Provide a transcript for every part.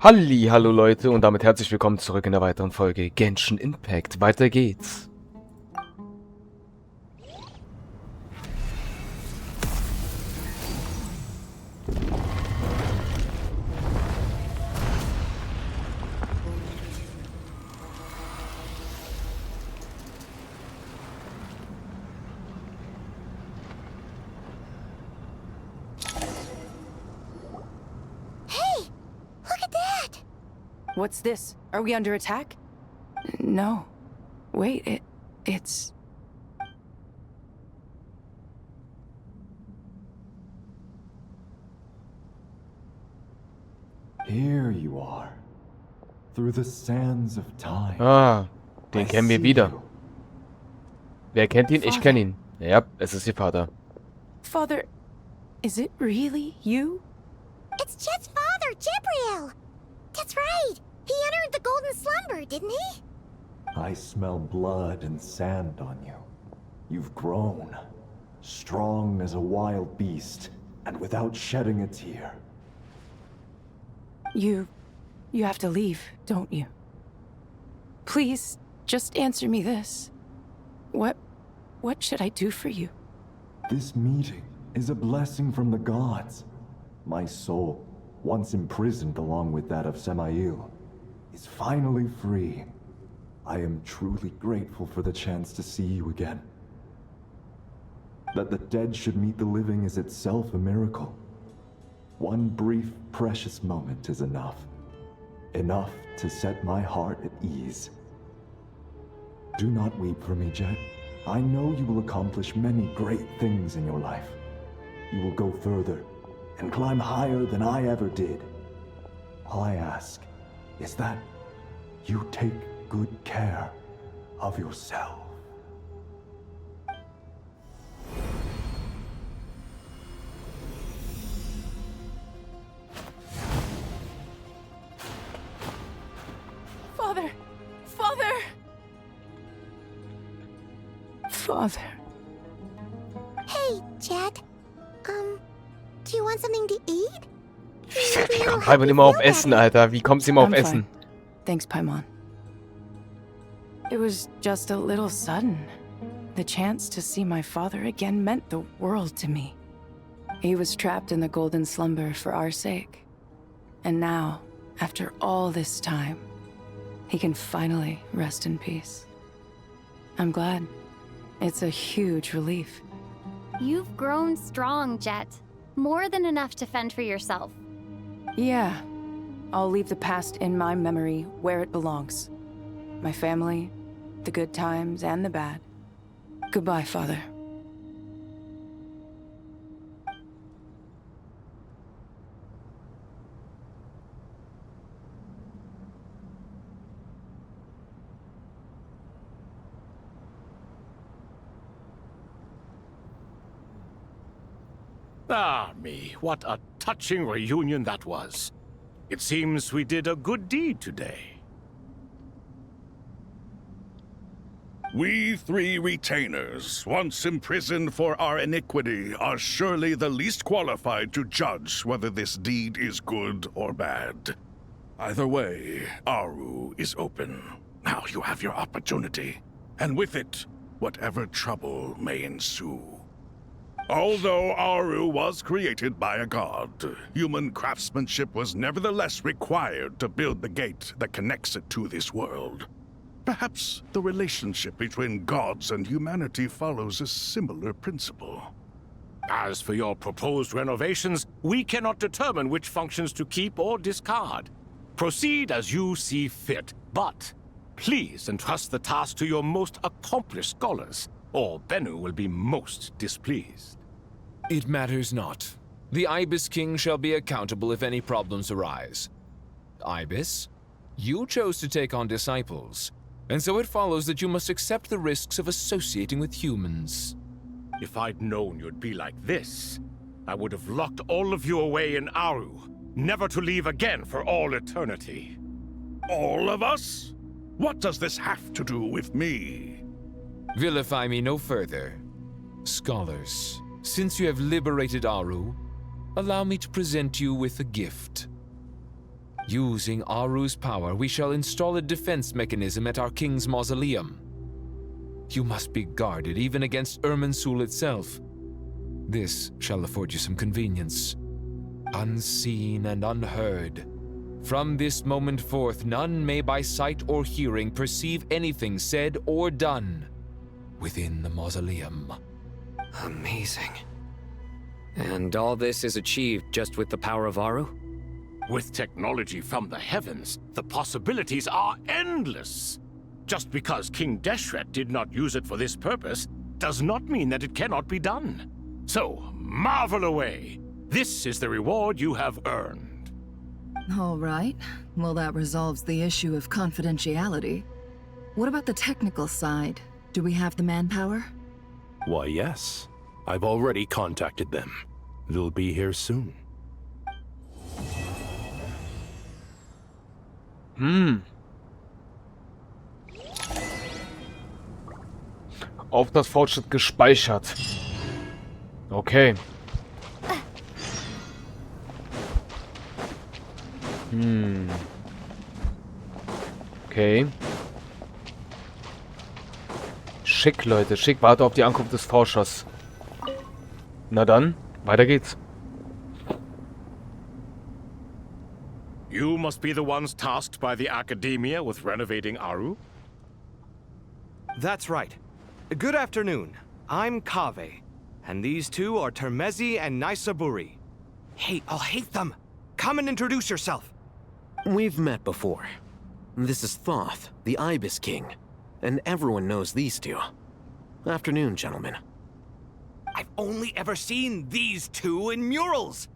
Hallo Leute und damit herzlich willkommen zurück in der weiteren Folge Genshin Impact. Weiter geht's. What's this? Are we under attack? No. Wait, it's... Here you are. Through the sands of time. Ah, den kennen wir wieder. Wer kennt ihn? Ich kenne ihn. Ja, es ist ihr Vater. Father, is it really you? It's Chet's father, Jibriel! That's right! He entered the golden slumber, didn't he? I smell blood and sand on you. You've grown. Strong as a wild beast, and without shedding a tear. You have to leave, don't you? Please, just answer me this. What should I do for you? This meeting is a blessing from the gods. My soul, once imprisoned along with that of Semail, is finally free. I am truly grateful for the chance to see you again. That the dead should meet the living is itself a miracle. One brief, precious moment is enough. Enough to set my heart at ease. Do not weep for me, Jet. I know you will accomplish many great things in your life. You will go further and climb higher than I ever did. All I ask is that you take good care of yourself. Father! Father! Father. Hey, Chet. Do you want something to eat? Wie kommt Paimon immer auf Essen, Alter? Wie kommt sie immer auf I'm Essen? fine. Thanks, Paimon. It was just a little sudden. The chance to see my father again meant the world to me. He was trapped in the golden slumber for our sake. And now, after all this time, he can finally rest in peace. I'm glad. It's a huge relief. You've grown strong, Jet. More than enough to fend for yourself. Yeah. I'll leave the past in my memory where it belongs. My family, the good times and the bad. Goodbye, Father. Ah, me, what a touching reunion that was. It seems we did a good deed today. We three retainers, once imprisoned for our iniquity, are surely the least qualified to judge whether this deed is good or bad. Either way, Aru is open. Now you have your opportunity, and with it, whatever trouble may ensue. Although Aru was created by a god, human craftsmanship was nevertheless required to build the gate that connects it to this world. Perhaps the relationship between gods and humanity follows a similar principle. As for your proposed renovations, we cannot determine which functions to keep or discard. Proceed as you see fit, but please entrust the task to your most accomplished scholars, or Bennu will be most displeased. It matters not. The Ibis King shall be accountable if any problems arise. Ibis, you chose to take on disciples, and so it follows that you must accept the risks of associating with humans. If I'd known you'd be like this, I would have locked all of you away in Aru, never to leave again for all eternity. All of us? What does this have to do with me? Vilify me no further. Scholars, since you have liberated Aru, allow me to present you with a gift. Using Aru's power, we shall install a defense mechanism at our king's mausoleum. You must be guarded even against Irminsul itself. This shall afford you some convenience. Unseen and unheard. From this moment forth, none may by sight or hearing perceive anything said or done within the mausoleum. Amazing. And all this is achieved just with the power of Aru? With technology from the heavens, the possibilities are endless. Just because King Deshret did not use it for this purpose does not mean that it cannot be done. So, marvel away. This is the reward you have earned. All right. Well, that resolves the issue of confidentiality. What about the technical side? Do we have the manpower? Why, yes. I've already contacted them. They'll be here soon. Auftragsfortschritt gespeichert. Okay. Okay. Schick, Leute. Schick. Warte auf die Ankunft des Forschers. Na dann, weiter geht's. You must be the ones tasked by the Academia with renovating Aru? That's right. Good afternoon. I'm Kaveh, and these two are Termezi and Naisaburi. Hey, I'll hate them. Come and introduce yourself. We've met before. This is Thoth, the Ibis King, and everyone knows these two. Afternoon, gentlemen. I've only ever seen these two in murals.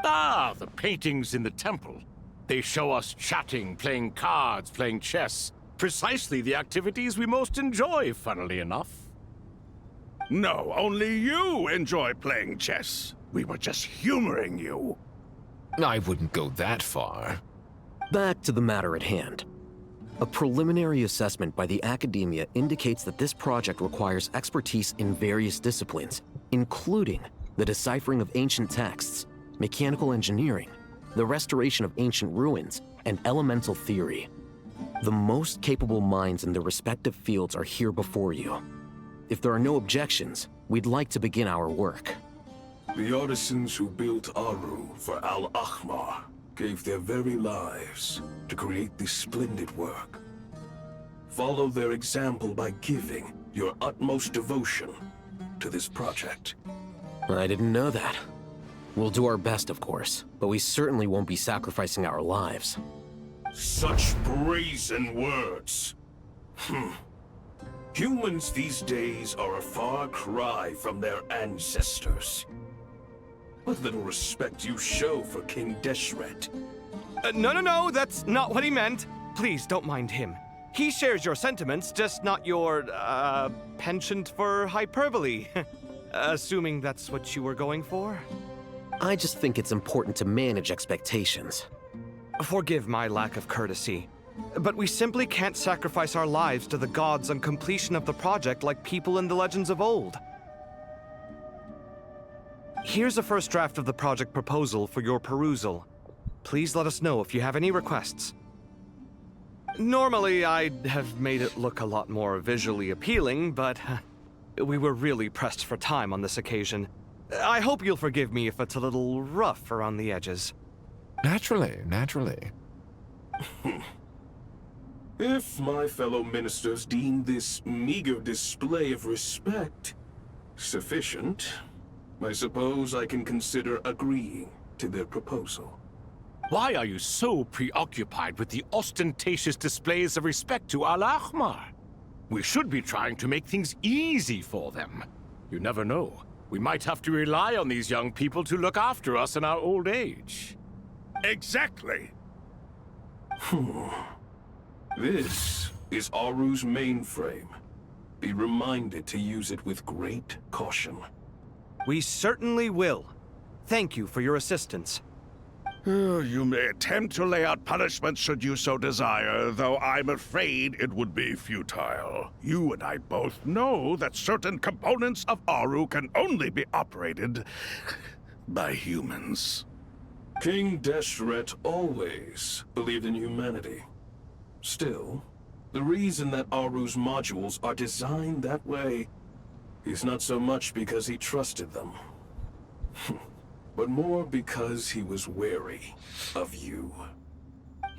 Ah, the paintings in the temple. They show us chatting, playing cards, playing chess. Precisely the activities we most enjoy, funnily enough. No, only you enjoy playing chess. We were just humoring you. I wouldn't go that far. Back to the matter at hand. A preliminary assessment by the Academia indicates that this project requires expertise in various disciplines, including the deciphering of ancient texts, mechanical engineering, the restoration of ancient ruins, and elemental theory. The most capable minds in their respective fields are here before you. If there are no objections, we'd like to begin our work. The artisans who built Aru for Al-Ahmar gave their very lives to create this splendid work. Follow their example by giving your utmost devotion to this project. I didn't know that. We'll do our best, of course, but we certainly won't be sacrificing our lives. Such brazen words. Humans these days are a far cry from their ancestors. What little respect you show for King Deshret. No, that's not what he meant. Please, don't mind him. He shares your sentiments, just not your, penchant for hyperbole. Assuming that's what you were going for? I just think it's important to manage expectations. Forgive my lack of courtesy, but we simply can't sacrifice our lives to the gods on completion of the project like people in the legends of old. Here's a first draft of the project proposal for your perusal. Please let us know if you have any requests. Normally, I'd have made it look a lot more visually appealing, but we were really pressed for time on this occasion. I hope you'll forgive me if it's a little rough around the edges. Naturally. If my fellow ministers deem this meager display of respect sufficient, I suppose I can consider agreeing to their proposal. Why are you so preoccupied with the ostentatious displays of respect to Al-Ahmar? We should be trying to make things easy for them. You never know. We might have to rely on these young people to look after us in our old age. Exactly. This is Aru's mainframe. Be reminded to use it with great caution. We certainly will. Thank you for your assistance. You may attempt to lay out punishment should you so desire, though I'm afraid it would be futile. You and I both know that certain components of Aru can only be operated by humans. King Deshret always believed in humanity. Still, the reason that Aru's modules are designed that way is not so much because he trusted them, but more because he was wary of you.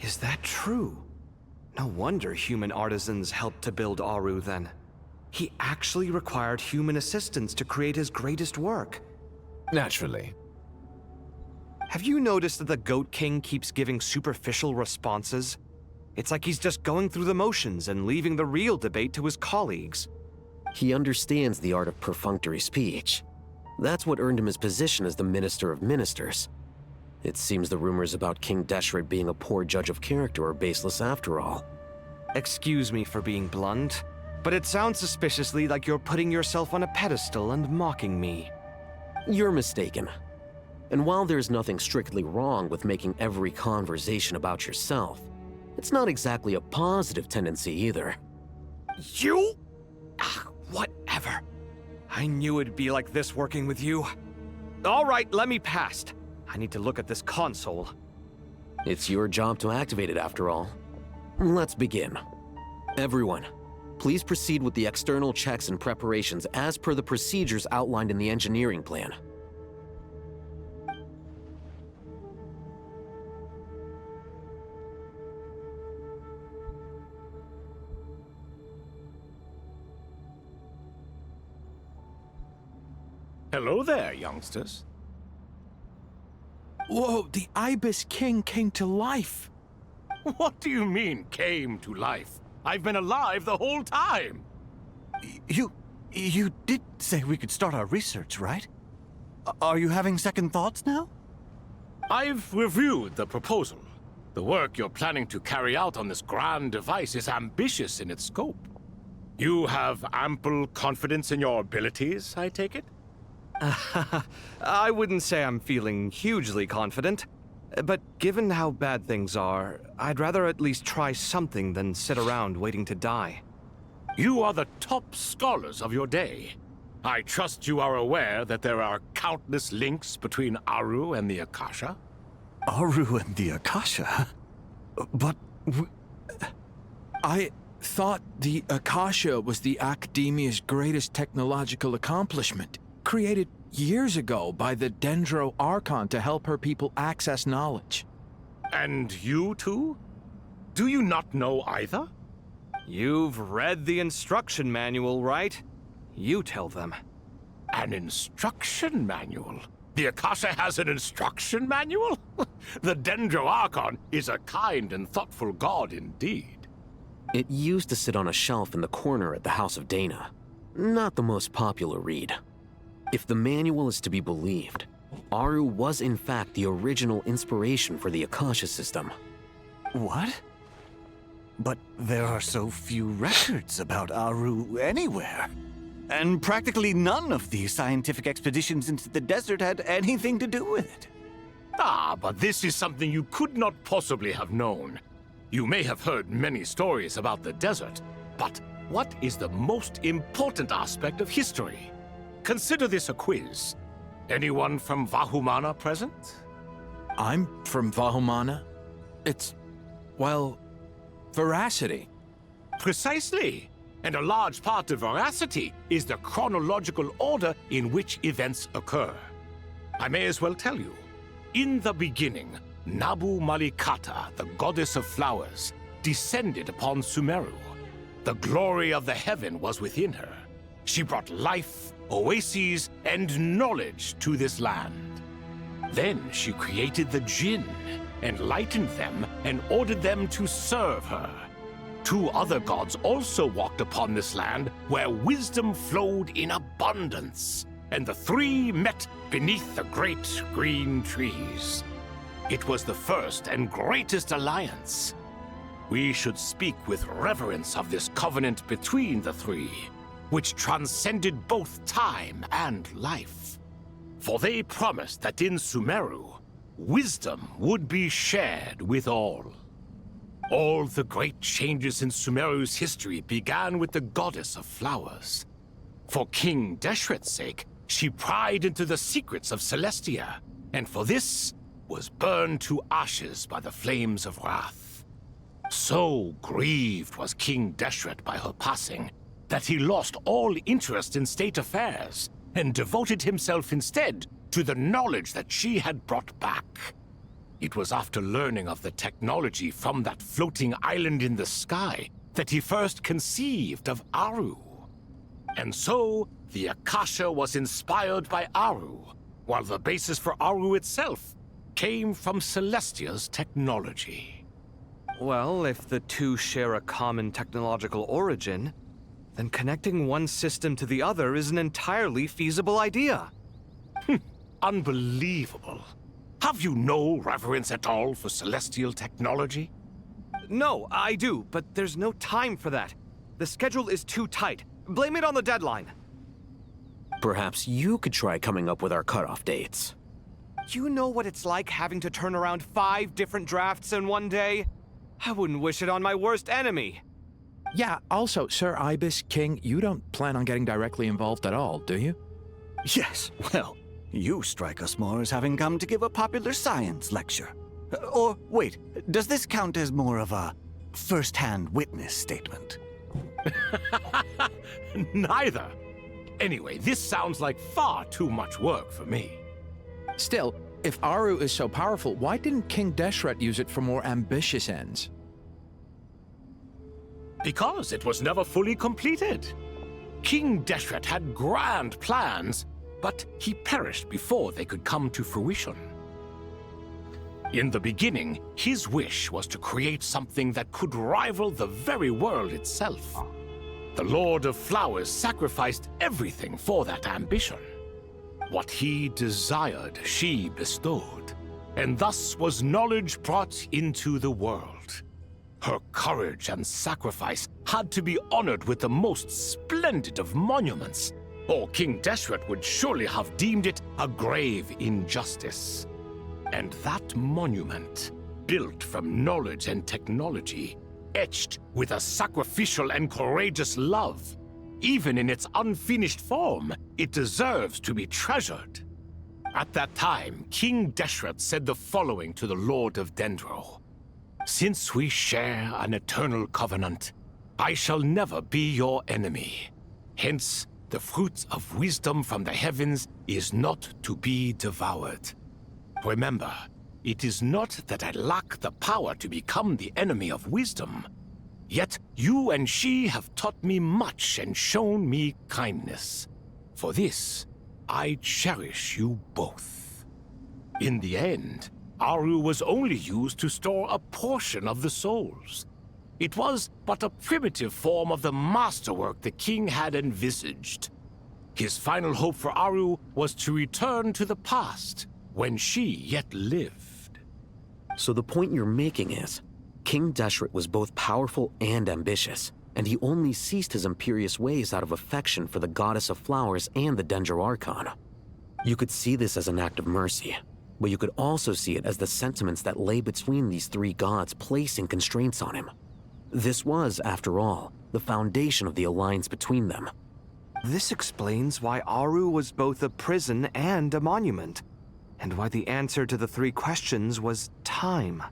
Is that true? No wonder human artisans helped to build Aru then. He actually required human assistance to create his greatest work. Naturally. Have you noticed that the Goat King keeps giving superficial responses? It's like he's just going through the motions and leaving the real debate to his colleagues. He understands the art of perfunctory speech. That's what earned him his position as the Minister of Ministers. It seems the rumors about King Deshret being a poor judge of character are baseless after all. Excuse me for being blunt, but it sounds suspiciously like you're putting yourself on a pedestal and mocking me. You're mistaken. And while there's nothing strictly wrong with making every conversation about yourself, it's not exactly a positive tendency either. You? Whatever. I knew it'd be like this working with you. All right, let me past. I need to look at this console. It's your job to activate it after all. Let's begin. Everyone, please proceed with the external checks and preparations as per the procedures outlined in the engineering plan. Hello there, youngsters. Whoa, the Ibis King came to life. What do you mean, came to life? I've been alive the whole time. You did say we could start our research, right? Are you having second thoughts now? I've reviewed the proposal. The work you're planning to carry out on this grand device is ambitious in its scope. You have ample confidence in your abilities, I take it? I wouldn't say I'm feeling hugely confident, but given how bad things are, I'd rather at least try something than sit around waiting to die. You are the top scholars of your day. I trust you are aware that there are countless links between Aru and the Akasha? Aru and the Akasha? But I thought the Akasha was the Academia's greatest technological accomplishment, created years ago by the Dendro Archon to help her people access knowledge. And you too? Do you not know either? You've read the instruction manual, right? You tell them. An instruction manual? The Akasha has an instruction manual? The Dendro Archon is a kind and thoughtful god indeed. It used to sit on a shelf in the corner at the House of Dana. Not the most popular read. If the manual is to be believed, Aru was in fact the original inspiration for the Akasha system. what? But there are so few records about Aru anywhere. And practically none of these scientific expeditions into the desert had anything to do with it. Ah, but this is something you could not possibly have known. You may have heard many stories about the desert, but what is the most important aspect of history? Consider this a quiz. Anyone from Vahumana present? I'm from Vahumana. It's, well, veracity. Precisely. And a large part of veracity is the chronological order in which events occur. I may as well tell you. In the beginning, Nabu Malikata, the goddess of flowers, descended upon Sumeru. The glory of the heaven was within her. She brought life, oases, and knowledge to this land. Then she created the Jinn, enlightened them, and ordered them to serve her. Two other gods also walked upon this land where wisdom flowed in abundance, and the three met beneath the great green trees. It was the first and greatest alliance. We should speak with reverence of this covenant between the three, which transcended both time and life. For they promised that in Sumeru, wisdom would be shared with all. All the great changes in Sumeru's history began with the goddess of flowers. For King Deshret's sake, she pried into the secrets of Celestia, and for this, was burned to ashes by the flames of wrath. So grieved was King Deshret by her passing that he lost all interest in state affairs and devoted himself instead to the knowledge that she had brought back. It was after learning of the technology from that floating island in the sky that he first conceived of Aru. And so, the Akasha was inspired by Aru, while the basis for Aru itself came from Celestia's technology. Well, if the two share a common technological origin, then connecting one system to the other is an entirely feasible idea. Unbelievable. Have you no reverence at all for celestial technology? No, I do, but there's no time for that. The schedule is too tight. Blame it on the deadline. Perhaps you could try coming up with our cutoff dates. You know what it's like having to turn around 5 different drafts in one day? I wouldn't wish it on my worst enemy. Yeah, also, Sir Ibis, King, you don't plan on getting directly involved at all, do you? Yes, well, you strike us more as having come to give a popular science lecture. Or, wait, does this count as more of a first-hand witness statement? Neither. Anyway, this sounds like far too much work for me. Still, if Aru is so powerful, why didn't King Deshret use it for more ambitious ends? Because it was never fully completed. King Deshret had grand plans, but he perished before they could come to fruition. In the beginning, his wish was to create something that could rival the very world itself. The Lord of Flowers sacrificed everything for that ambition. What he desired, she bestowed, and thus was knowledge brought into the world. Her courage and sacrifice had to be honored with the most splendid of monuments, or King Deshret would surely have deemed it a grave injustice. And that monument, built from knowledge and technology, etched with a sacrificial and courageous love, even in its unfinished form, it deserves to be treasured. At that time, King Deshret said the following to the Lord of Dendro. Since we share an eternal covenant, I shall never be your enemy. Hence, the fruit of wisdom from the heavens is not to be devoured. Remember, it is not that I lack the power to become the enemy of wisdom. Yet you and she have taught me much and shown me kindness. For this, I cherish you both. In the end, Aru was only used to store a portion of the souls. It was but a primitive form of the masterwork the king had envisaged. His final hope for Aru was to return to the past, when she yet lived. So the point you're making is, King Deshret was both powerful and ambitious, and he only ceased his imperious ways out of affection for the Goddess of Flowers and the Dendro Archon. You could see this as an act of mercy, but you could also see it as the sentiments that lay between these three gods placing constraints on him. This was, after all, the foundation of the alliance between them. This explains why Aru was both a prison and a monument, and why the answer to the 3 questions was time.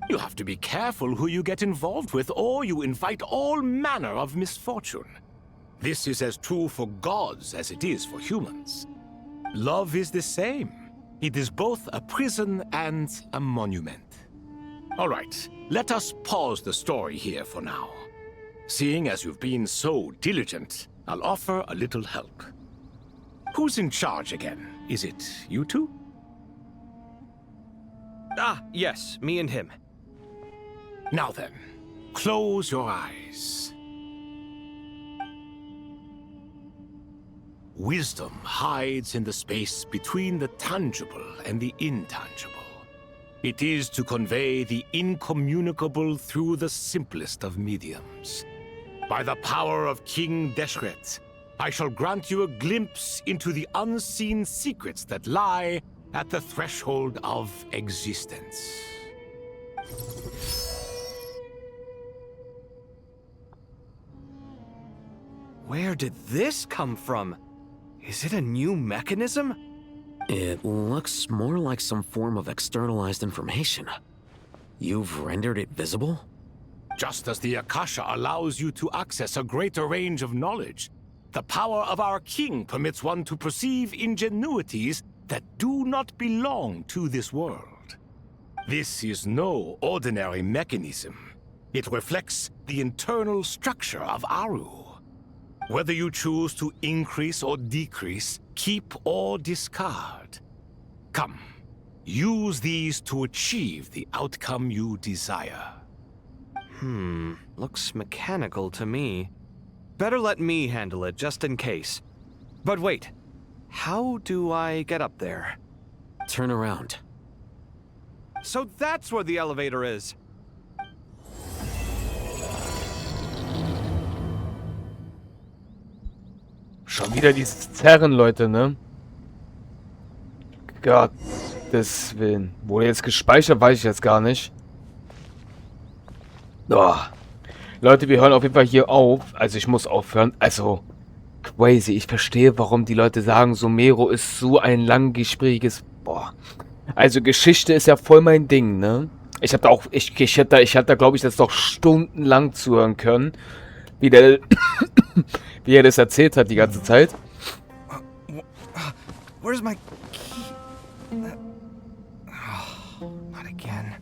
You have to be careful who you get involved with, or you invite all manner of misfortune. This is as true for gods as it is for humans. Love is the same. It is both a prison and a monument. All right, let us pause the story here for now. Seeing as you've been so diligent, I'll offer a little help. Who's in charge again? Is it you two? Ah, yes, me and him. Now then, close your eyes. Wisdom hides in the space between the tangible and the intangible. It is to convey the incommunicable through the simplest of mediums. By the power of King Deshret, I shall grant you a glimpse into the unseen secrets that lie at the threshold of existence. Where did this come from? Is it a new mechanism? It looks more like some form of externalized information. You've rendered it visible? Just as the Akasha allows you to access a greater range of knowledge, the power of our king permits one to perceive ingenuities that do not belong to this world. This is no ordinary mechanism. It reflects the internal structure of Aru. Whether you choose to increase or decrease, keep or discard. Come, use these to achieve the outcome you desire. Looks mechanical to me. Better let me handle it, just in case. But wait, how do I get up there? Turn around. So that's where the elevator is. Schon wieder dieses Zerren, Leute, ne? Gottes Willen. Wurde jetzt gespeichert, weiß ich jetzt gar nicht. Oh. Leute, wir hören auf jeden Fall hier auf. Also ich muss aufhören. Also, crazy. Ich verstehe, warum die Leute sagen, Somero ist so ein langgesprächiges... Boah. Also Geschichte ist ja voll mein Ding, ne? Ich hab da auch... Ich hätte da, glaube ich, das doch stundenlang zuhören können. Wie der... wie er das erzählt hat die ganze Zeit. Where's my key? Oh, not again.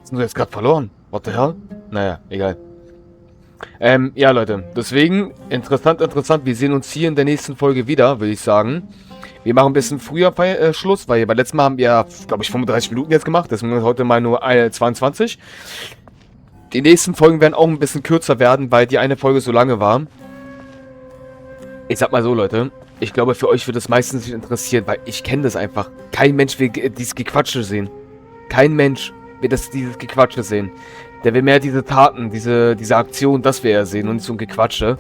Sind wir jetzt gerade verloren? What the hell? Naja, egal. Ja, Leute. Deswegen, interessant. Wir sehen uns hier in der nächsten Folge wieder, würde ich sagen. Wir machen ein bisschen früher Schluss, weil beim letzten Mal haben wir, glaube ich, 35 Minuten jetzt gemacht. Deswegen heute mal nur 22. Die nächsten Folgen werden auch ein bisschen kürzer werden, weil die eine Folge so lange war. Ich sag mal so, Leute. Ich glaube, für euch wird es meistens nicht interessieren, weil ich kenne das einfach. Kein Mensch will dieses Gequatsche sehen. Kein Mensch will dieses Gequatsche sehen. Der will mehr diese Taten, diese Aktion, das wir ja sehen und nicht so ein Gequatsche.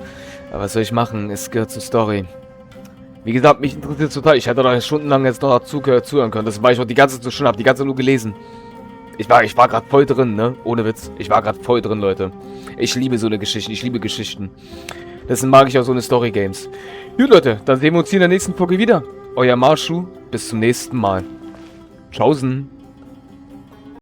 Aber was soll ich machen? Es gehört zur Story. Wie gesagt, mich interessiert es total. Ich hätte da stundenlang jetzt noch zuhören können. Das war ich auch die ganze Zeit so schön, habe die ganze Zeit nur gelesen. Ich war gerade voll drin, ne? Ohne Witz. Ich war gerade voll drin, Leute. Ich liebe so eine Geschichte. Ich liebe Geschichten. Deswegen mag ich auch so eine Story-Games. Gut, Leute. Dann sehen wir uns hier in der nächsten Folge wieder. Euer Masho. Bis zum nächsten Mal. Tschaußen.